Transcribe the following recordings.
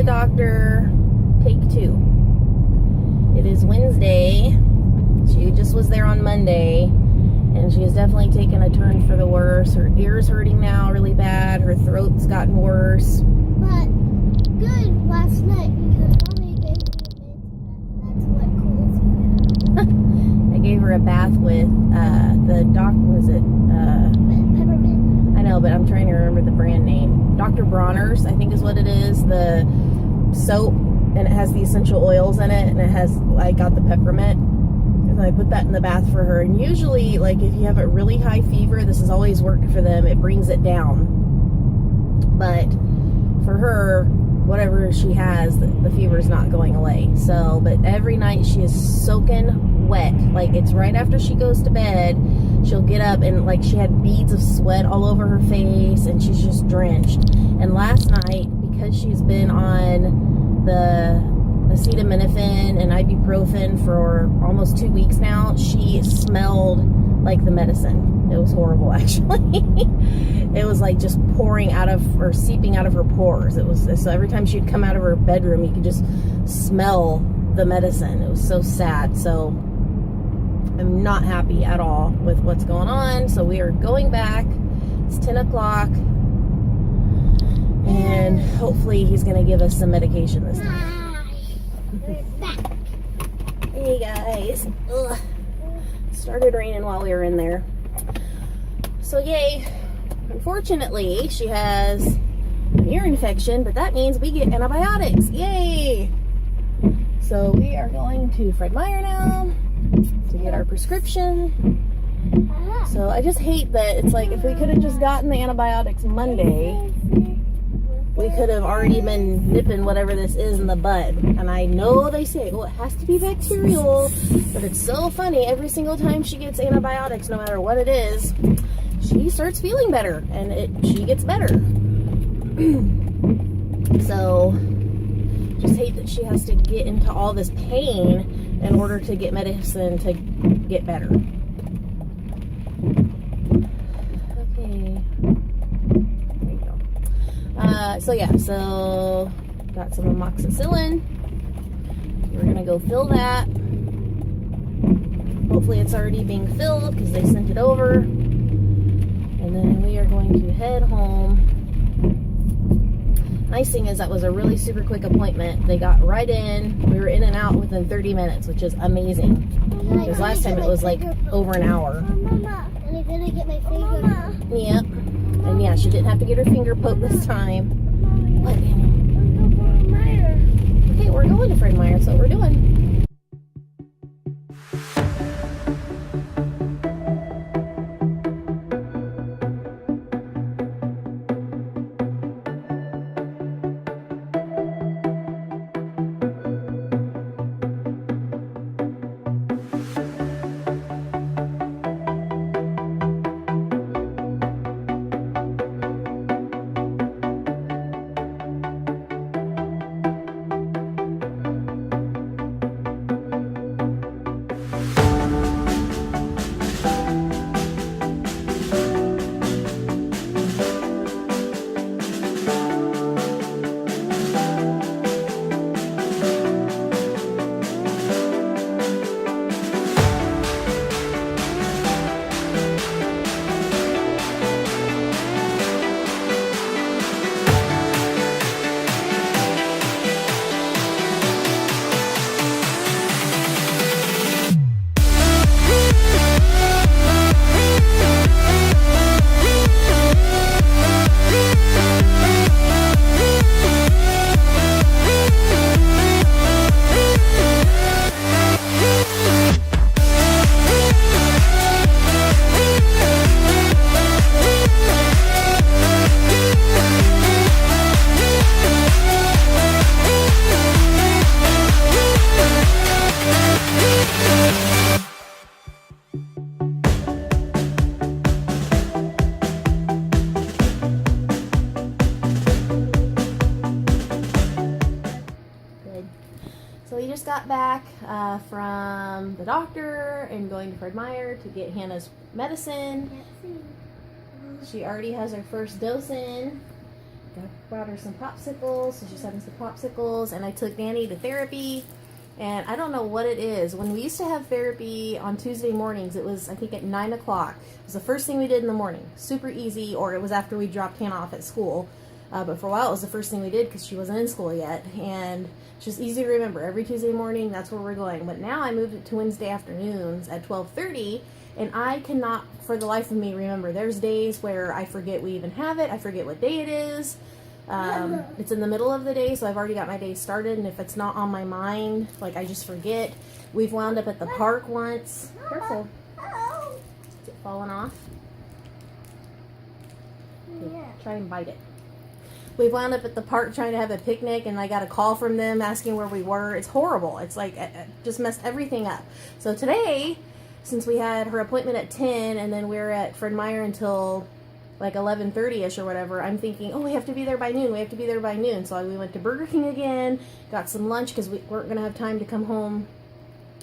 doctor, take 2. It is Wednesday. She just was there on Monday, and she has definitely taken a turn for the worse. Her ear's hurting now really bad. Her throat's gotten worse. But good last night because Mommy gave me a bath. That's what cools you. I gave her a bath with the Peppermint. I know, but I'm trying to remember the brand name. Dr. Bronner's, I think is what it is. The soap, and it has the essential oils in it, and it has, I got the peppermint. And I put that in the bath for her. And usually, like, if you have a really high fever, this has always worked for them. It brings it down. But for her, whatever she has, the fever is not going away. So, but every night she is soaking wet. Like, it's right after she goes to bed, she'll get up and, like, she had beads of sweat all over her face, and she's just drenched. And last night, because she's been on the acetaminophen and ibuprofen for almost 2 weeks now, she smelled like the medicine. It was horrible, actually. It was like just pouring out of, or seeping out of her pores. It was, so every time she'd come out of her bedroom, you could just smell the medicine. It was so sad. So I'm not happy at all with what's going on. So we are going back. It's 10 o'clock. And hopefully he's going to give us some medication this time. Hey guys. Ugh. Started raining while we were in there. So yay. Unfortunately, she has an ear infection, but that means we get antibiotics. Yay! So we are going to Fred Meyer now to get our prescription. So I just hate that it's like, if we could have just gotten the antibiotics Monday, we could have already been nipping whatever this is in the bud. And I know they say, well, it has to be bacterial, but it's so funny. Every single time she gets antibiotics, no matter what it is, she starts feeling better, and she gets better. So, just hate that she has to get into all this pain in order to get medicine to get better. Okay. There you go. So yeah, so got some amoxicillin. We're gonna go fill that. Hopefully it's already being filled because they sent it over. And then we are going to head home. Nice thing is that was a really super quick appointment. They got right in. We were in and out within 30 minutes, which is amazing. Because last time it was like over an hour. Mama, and I'm gonna get my finger. Yep. And yeah, she didn't have to get her finger poked this time. What, Daniel? Okay, we're going to Fred Meyer. That's what we're doing. just got back from the doctor and going to Fred Meyer to get Hannah's medicine. She already has her first dose in, brought her some popsicles, so she's having some popsicles, and I took Danny to therapy. And I don't know what it is. When we used to have therapy on Tuesday mornings, it was, I think, at 9 o'clock. It was the first thing we did in the morning. Super easy, or it was after we dropped Hannah off at school. But for a while, it was the first thing we did because she wasn't in school yet. And it's just easy to remember. Every Tuesday morning, that's where we're going. But now I moved it to Wednesday afternoons at 12:30. And I cannot, for the life of me, remember. There's days where I forget we even have it. I forget what day it is. It's in the middle of the day, so I've already got my day started, and if it's not on my mind, like, I just forget. We've wound up at the park once. Careful. Is it falling off? Yeah. Try and bite it. We've wound up at the park trying to have a picnic, and I got a call from them asking where we were. It's horrible. It's like, it just messed everything up. So today, since we had her appointment at 10, and then we're at Fred Meyer until like 11:30ish or whatever, I'm thinking, oh, we have to be there by noon. We have to be there by noon. So we went to Burger King again, got some lunch because we weren't going to have time to come home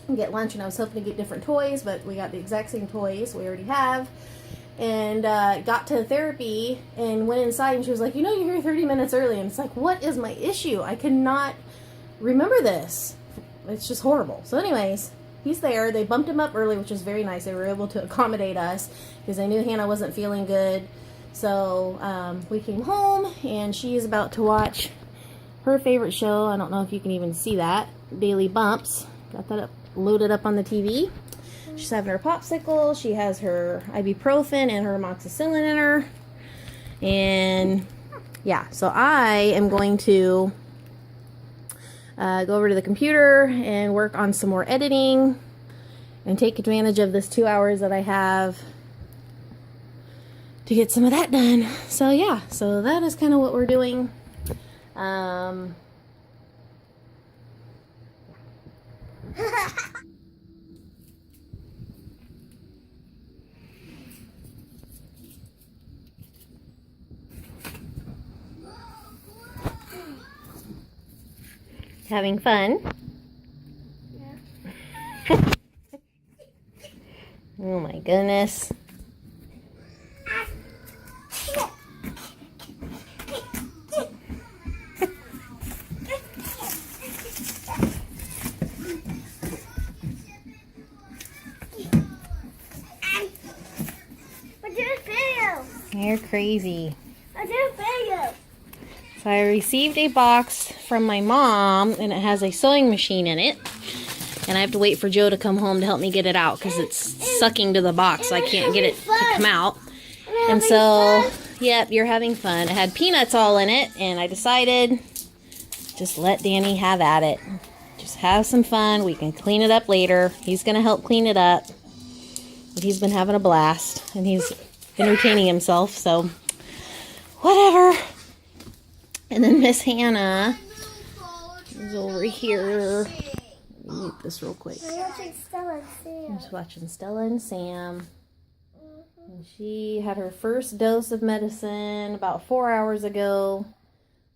and get lunch. And I was hoping to get different toys, but we got the exact same toys we already have. And got to therapy and went inside, and she was like, you know, you're here 30 minutes early. And it's like, what is my issue? I cannot remember this. It's just horrible. So anyways, he's there. They bumped him up early, which was very nice. They were able to accommodate us because they knew Hannah wasn't feeling good. So we came home, and she's about to watch her favorite show. I don't know if you can even see that. Daily Bumps. Got that loaded up on the TV. She's having her popsicle. She has her ibuprofen and her amoxicillin in her. And yeah, so I am going to go over to the computer and work on some more editing and take advantage of this 2 hours that I have to get some of that done. So yeah, so that is kind of what we're doing. Having fun? Yeah. Oh my goodness. You're crazy. I did video. So I received a box from my mom, and it has a sewing machine in it. And I have to wait for Joe to come home to help me get it out because it's sucking to the box, so I can't get it to come out. And so, yep, you're having fun. It had peanuts all in it, and I decided just let Danny have at it. Just have some fun. We can clean it up later. He's going to help clean it up. But he's been having a blast, and he's entertaining himself, so whatever. And then Miss Hannah is over here. Let me mute this real quick. I'm watching Stella and Sam. I'm just watching Stella and Sam. And she had her first dose of medicine about 4 hours ago.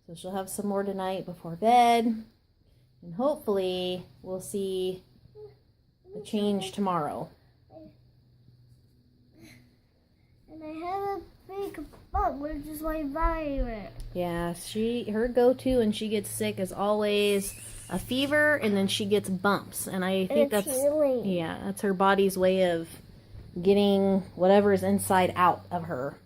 So she'll have some more tonight before bed. And hopefully we'll see a change tomorrow. And I have a big bump, which is my virus. Yeah, her go-to when she gets sick is always a fever, and then she gets bumps. And I think that's healing. Yeah, that's her body's way of getting whatever's inside out of her.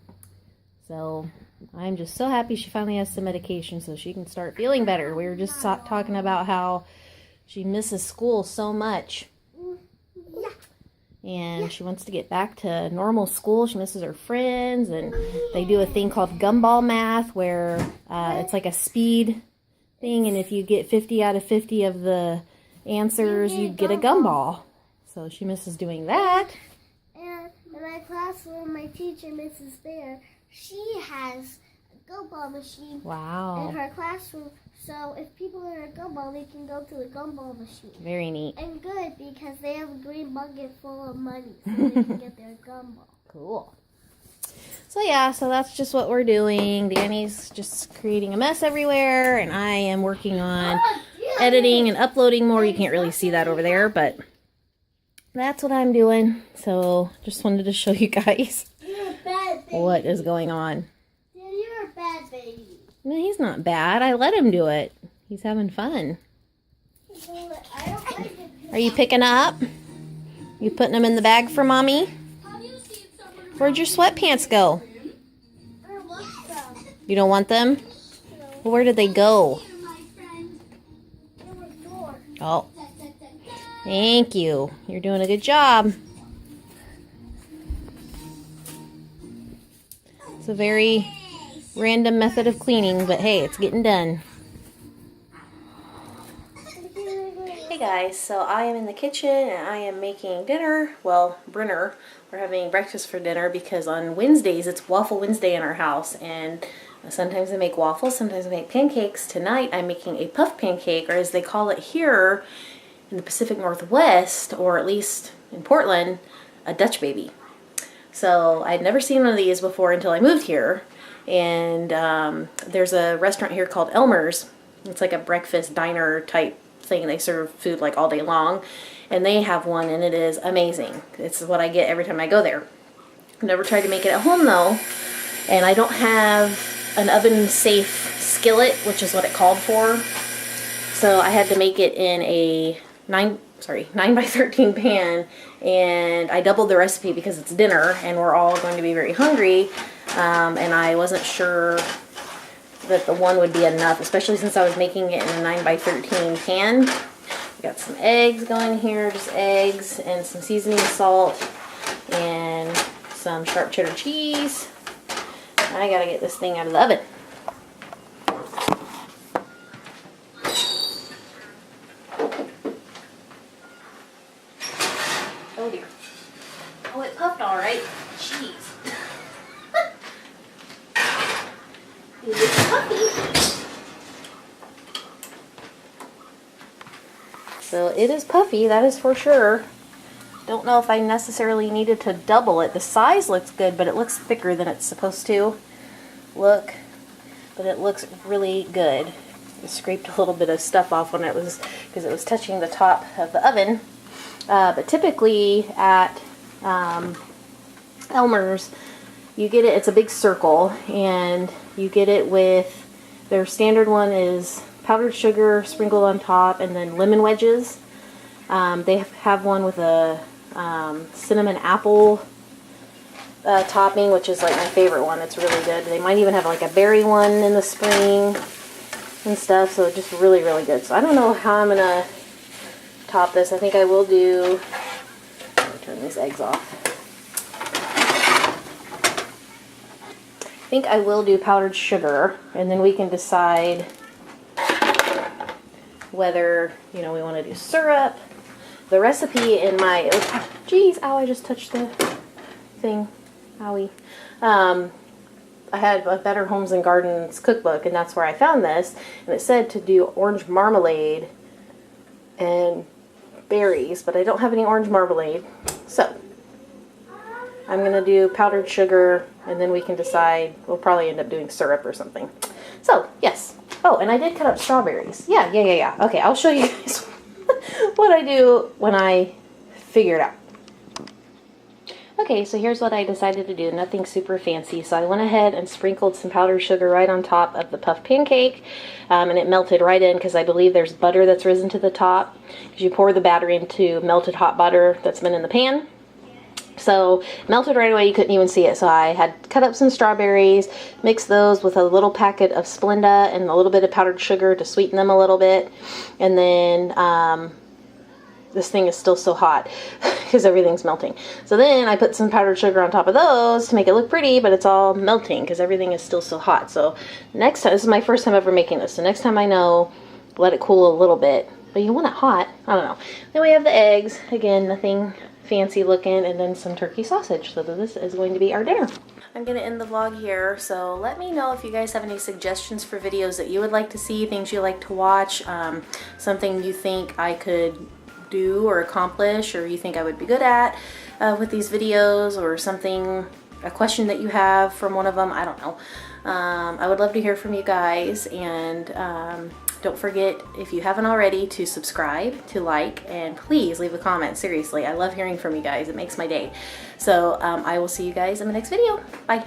So I'm just so happy she finally has some medication so she can start feeling better. We were just talking about how she misses school so much. And she wants to get back to normal school. She misses her friends. And they do a thing called gumball math where it's like a speed thing. And if you get 50 out of 50 of the answers, you get a gumball. So she misses doing that. And in my classroom, my teacher, Mrs. Bear, she has a gumball machine Wow. in her classroom. So if people are a gumball, they can go to the gumball machine. Very neat. And good, because they have a green bucket full of money, so they can get their gumball. Cool. So yeah, so that's just what we're doing. Danny's just creating a mess everywhere, and I am working on editing and uploading more. You can't really see that over there, but that's what I'm doing. So just wanted to show you guys You're a bad baby. what is going on. Dad, you're a bad baby. No, he's not bad. I let him do it. He's having fun. Are you picking up? You putting them in the bag for Mommy? Where'd your sweatpants go? You don't want them? Well, where did they go? Oh. Thank you. You're doing a good job. It's a very random method of cleaning, but hey, it's getting done. Hey guys, so I am in the kitchen and I am making dinner. Well, Brenner, we're having breakfast for dinner because on Wednesdays it's Waffle Wednesday in our house, and sometimes I make waffles, sometimes I make pancakes. Tonight I'm making a puff pancake, or as they call it here in the Pacific Northwest, or at least in Portland, a Dutch baby. So I'd never seen one of these before until I moved here, and there's a restaurant here called Elmer's. It's like a breakfast diner type thing. They serve food like all day long, and they have one and it is amazing. It's what I get every time I go there. I've never tried to make it at home though, and I don't have an oven safe skillet, which is what it called for, so I had to make it in a 9 by 13 pan, and I doubled the recipe because it's dinner and we're all going to be very hungry, and I wasn't sure that the one would be enough, especially since I was making it in a 9 by 13 pan. We got some eggs going here, just eggs and some seasoning salt and some sharp cheddar cheese. I gotta get this thing out of the oven. Oh dear. Oh, it puffed all right. Jeez. It's puffy. So it is puffy, that is for sure. Don't know if I necessarily needed to double it. The size looks good, but it looks thicker than it's supposed to look. But it looks really good. I scraped a little bit of stuff off when it was, because it was touching the top of the oven. But typically at Elmer's, you get it, it's a big circle, and you get it with, their standard one is powdered sugar sprinkled on top and then lemon wedges. They have one with a cinnamon apple topping, which is like my favorite one. It's really good. They might even have like a berry one in the spring and stuff, so it's just really, really good. So I don't know how I'm gonna top this. I think I will do, let me turn these eggs off. I think I will do powdered sugar, and then we can decide whether, you know, we want to do syrup. The recipe in my, geez, ow, I just touched the thing, owie. I had a Better Homes and Gardens cookbook, and that's where I found this, and it said to do orange marmalade and berries, but I don't have any orange marmalade, so I'm going to do powdered sugar, and then we can decide. We'll probably end up doing syrup or something. So, yes. Oh, and I did cut up strawberries. Yeah. Okay, I'll show you guys what I do when I figure it out. Okay, so here's what I decided to do. Nothing super fancy. So I went ahead and sprinkled some powdered sugar right on top of the puff pancake, and it melted right in because I believe there's butter that's risen to the top. Because you pour the batter into melted hot butter that's been in the pan. So melted right away, you couldn't even see it. So I had cut up some strawberries, mixed those with a little packet of Splenda and a little bit of powdered sugar to sweeten them a little bit. And then this thing is still so hot because everything's melting. So then I put some powdered sugar on top of those to make it look pretty, but it's all melting because everything is still so hot. So next time, this is my first time ever making this. So next time I know, let it cool a little bit. But you want it hot. I don't know. Then we have the eggs. Again, nothing fancy looking, and then some turkey sausage. So this is going to be our dinner. I'm going to end the vlog here, so let me know if you guys have any suggestions for videos that you would like to see, things you like to watch, something you think I could do or accomplish, or you think I would be good at with these videos, or something, a question that you have from one of them. I don't know. I would love to hear from you guys, and don't forget, if you haven't already, to subscribe, to like, and please leave a comment. Seriously, I love hearing from you guys. It makes my day. So I will see you guys in the next video. Bye.